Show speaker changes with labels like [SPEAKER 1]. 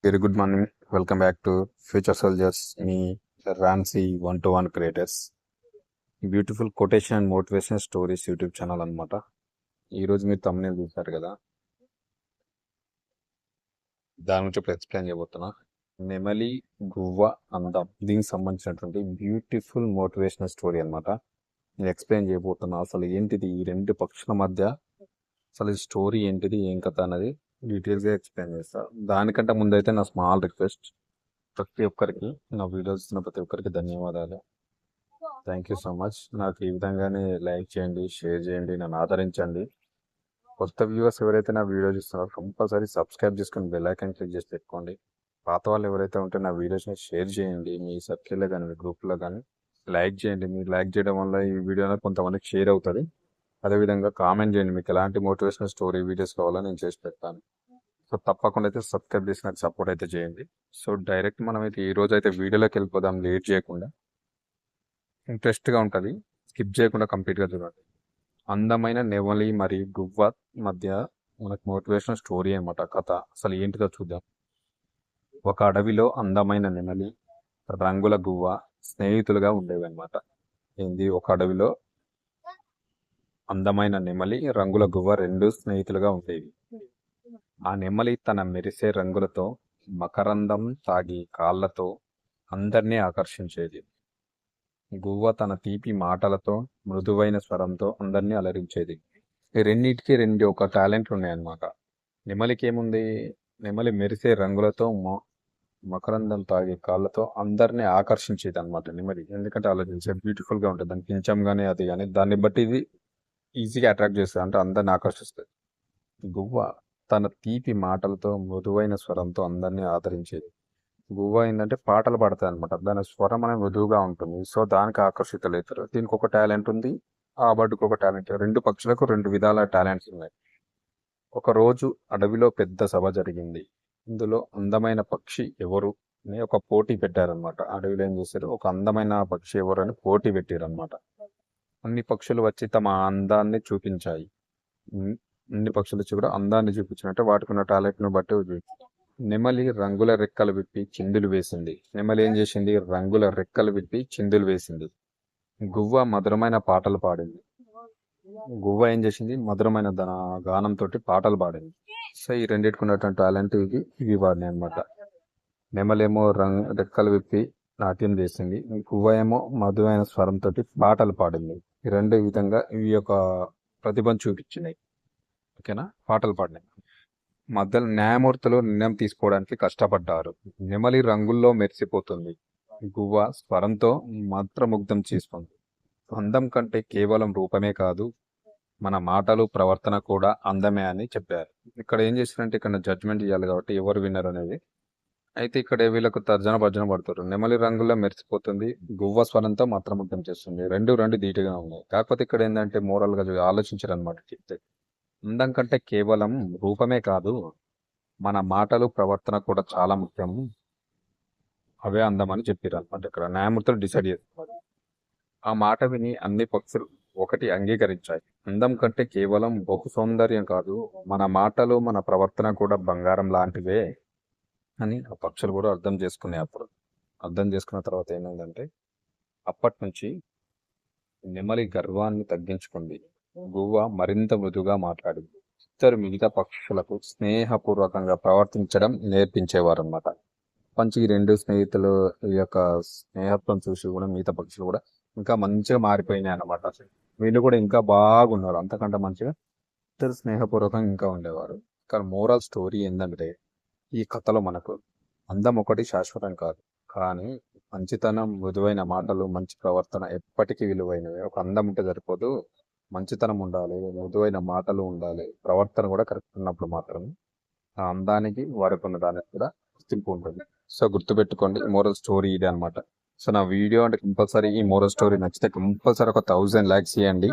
[SPEAKER 1] Very good morning. Welcome back to Future Soldiers. Me, Rancy 1-to-1 Creators. Beautiful quotation and motivation stories YouTube channel అనమాట. ఈరోజు మీరు తమ్మునే చూసారు కదా, దాని గురించి ఇప్పుడు ఎక్స్ప్లెయిన్ చేయబోతున్నా. నెమలి గువ్వ అందం, దీనికి సంబంధించినటువంటి బ్యూటిఫుల్ మోటివేషనల్ స్టోరీ అనమాట. నేను ఎక్స్ప్లెయిన్ చేయబోతున్నా. అసలు ఏంటిది ఈ రెండు పక్షుల మధ్య, అసలు ఈ స్టోరీ ఏంటిది, ఏం కథ అనేది డీటెయిల్గా ఎక్స్ప్లెయిన్ చేస్తా. దానికంటే ముందైతే నా స్మాల్ రిక్వెస్ట్, ప్రతి ఒక్కరికి నా వీడియోస్ ఇస్తున్న ప్రతి ఒక్కరికి ధన్యవాదాలు. Thank you so much. నాకు ఈ విధంగానే లైక్ చేయండి, షేర్ చేయండి, నన్ను ఆదరించండి. కొత్త వ్యూవర్స్ ఎవరైతే నా వీడియో చూస్తున్నారో కంపల్సరీ సబ్స్క్రైబ్ చేసుకుని బెల్ ఐకాన్ క్లిక్ చేసి పెట్టుకోండి. పాత వాళ్ళు ఎవరైతే ఉంటే నా వీడియోస్ని షేర్ చేయండి, మీ సర్కిల్లో కానీ మీ గ్రూప్లో కానీ లైక్ చేయండి. మీరు లైక్ చేయడం వల్ల ఈ వీడియో కొంతమందికి షేర్ అవుతుంది. అదేవిధంగా కామెంట్ చేయండి, మీకు ఎలాంటి మోటివేషనల్ స్టోరీ వీడియోస్ కావాలో నేను చేసి పెడతాను. సో తప్పకుండా అయితే సబ్స్క్రైబ్ చేసి నాకు సపోర్ట్ అయితే చేయండి. సో డైరెక్ట్ మనం అయితే ఈ రోజు అయితే వీడియోలోకి వెళ్ళిపోదాం, లేట్ చేయకుండా. ఇంట్రెస్ట్గా ఉంటుంది, స్కిప్ చేయకుండా కంప్లీట్గా చూడండి. అందమైన నెమలి మరియు గువ్వ మధ్య మనకు మోటివేషనల్ స్టోరీ అనమాట. కథ అసలు ఏంటిదో చూద్దాం. ఒక అడవిలో అందమైన నెమలి, రంగుల గువ్వ స్నేహితులుగా ఉండేవి అనమాట. ఏంది, ఒక అడవిలో అందమైన నెమలి, రంగుల గువ్వ రెండు స్నేహితులుగా ఉండేవి. ఆ నెమలి తన మెరిసే రంగులతో, మకరందం తాగి కాళ్ళతో అందరినీ ఆకర్షించేది. గువ్వ తన తీపి మాటలతో, మృదువైన స్వరంతో అందరినీ అలరించేది. ఈ రెండింటికి ఒక టాలెంట్లు ఉన్నాయన్నమాట. నెమలికి ఏముంది, నెమలి మెరిసే రంగులతో, మకరందం తాగే కాళ్ళతో అందరినీ ఆకర్షించేది అనమాట నెమలి. ఎందుకంటే ఆలోచించే బ్యూటిఫుల్గా ఉంటుంది, దాని పింఛం కానీ అది కానీ, దాన్ని బట్టి ఇది ఈజీగా అట్రాక్ట్ చేస్తుంది, అంటే అందరిని ఆకర్షిస్తుంది. గువ్వ తన తీపి మాటలతో, మృదువైన స్వరంతో అందరినీ ఆదరించేది. గువ్వ ఏంటంటే పాటలు పాడతాయి అనమాట, దాని స్వరం అనేది మృదువుగా ఉంటుంది. సో దానికి ఆకర్షితులవుతారు. దీనికి ఒక టాలెంట్ ఉంది, ఆ బర్డ్కి ఒక టాలెంట్. రెండు పక్షులకు రెండు విధాల టాలెంట్స్ ఉన్నాయి. ఒకరోజు అడవిలో పెద్ద సభ జరిగింది. ఇందులో అందమైన పక్షి ఎవరు అని ఒక పోటీ పెట్టారనమాట. అడవిలో ఏం చేశారు, ఒక అందమైన పక్షి ఎవరు అని పోటీ పెట్టారనమాట. అన్ని పక్షులు వచ్చి తమ అందాన్ని చూపించాయి. అన్ని పక్షులు వచ్చి కూడా అందాన్ని చూపించినట్టే వాటికి ఉన్న టాలెంట్ను బట్టి. నెమలి రంగుల రెక్కలు విప్పి చిందులు వేసింది. నెమలి ఏం చేసింది, రంగుల రెక్కలు విప్పి చిందులు వేసింది. గువ్వ మధురమైన పాటలు పాడింది. గువ్వ ఏం చేసింది, మధురమైన గానంతో పాటలు పాడింది. సో ఈ రెండింటికి ఉన్నటువంటి టాలెంట్ ఇవి వాడినాయి అనమాట. నెమలేమో రెక్కలు విప్పి నాట్యం చేసింది, గువ్వ ఏమో మధురైన స్వరంతో పాటలు పాడింది. ఈ రెండు విధంగా ఇవి యొక్క ప్రతిభను చూపించినాయి. ఓకేనా, పాటలు పాడినాయి. మధ్యలో న్యాయమూర్తులు నిర్ణయం తీసుకోవడానికి కష్టపడ్డారు. నెమలి రంగుల్లో మెరిసిపోతుంది, గువ్వ స్వరంతో మంత్రముగ్ధం చేస్తుంది. అందం కంటే కేవలం రూపమే కాదు, మన మాటలు ప్రవర్తన కూడా అందమే అని చెప్పారు. ఇక్కడ ఏం చేశారంటే, ఇక్కడ జడ్జ్మెంట్ చేయాలి కాబట్టి ఎవరు విన్నర్ అనేది. అయితే ఇక్కడ వీళ్ళకు తర్జన భర్జన పడుతారు. నెమలి రంగుల్లో మెరిసిపోతుంది, గువ్వ స్వరంతో మంత్రముగ్ధం చేస్తుంది. రెండు ధీటుగా ఉన్నాయి. కాకపోతే ఇక్కడ ఏంటంటే మోరల్గా ఆలోచించారు అనమాట. చెప్తే అందం కంటే కేవలం రూపమే కాదు, మన మాటలు ప్రవర్తన కూడా చాలా ముఖ్యం, అవే అందం అని చెప్పారు అనమాట. ఇక్కడ న్యాయమూర్తులు డిసైడ్ చేస్తున్నారు. ఆ మాట విని అన్ని పక్షులు ఒకటి అంగీకరించాయి. అందం కంటే కేవలం బహు సౌందర్యం కాదు, మన మాటలు మన ప్రవర్తన కూడా బంగారం లాంటివే అని ఆ పక్షులు కూడా అర్థం చేసుకున్నాయి. అప్పుడు అర్థం చేసుకున్న తర్వాత ఏమైందంటే, అప్పటి నుంచి నెమలి గర్వాన్ని తగ్గించుకుంది, గువ్వ మరింత మృదుగా మాట్లాడింది. ఇద్దరు మిగతా పక్షులకు స్నేహపూర్వకంగా ప్రవర్తించడం నేర్పించేవారు అనమాట. పంచి రెండు స్నేహితులు ఈ యొక్క స్నేహత్వం చూసి కూడా మిగతా పక్షులు కూడా ఇంకా మంచిగా మారిపోయినాయి అనమాట. వీళ్ళు కూడా ఇంకా బాగున్నారు, అంతకంటే మంచిగా ఇద్దరు స్నేహపూర్వకంగా ఇంకా ఉండేవారు. కానీ మోరల్ స్టోరీ ఏంటంటే, ఈ కథలో మనకు అందం ఒకటి శాశ్వతం కాదు, కానీ మంచితనం, మృదువైన మాటలు, మంచి ప్రవర్తన ఎప్పటికీ విలువైనవి. ఒక అందం ఉంటే సరిపోదు, మంచితనం ఉండాలి, మృదువైన మాటలు ఉండాలి, ప్రవర్తన కూడా కరెక్ట్ ఉన్నప్పుడు మాత్రమే ఆ అందానికి వారికి ఉన్న దానికి కూడా గుర్తింపు ఉంటుంది. సో గుర్తుపెట్టుకోండి, మోరల్ స్టోరీ ఇది అనమాట. సో నా వీడియో అంటే కంపల్సరీ ఈ మోరల్ స్టోరీ నచ్చితే కంపల్సరీ ఒక 1000 likes ఇవ్వండి.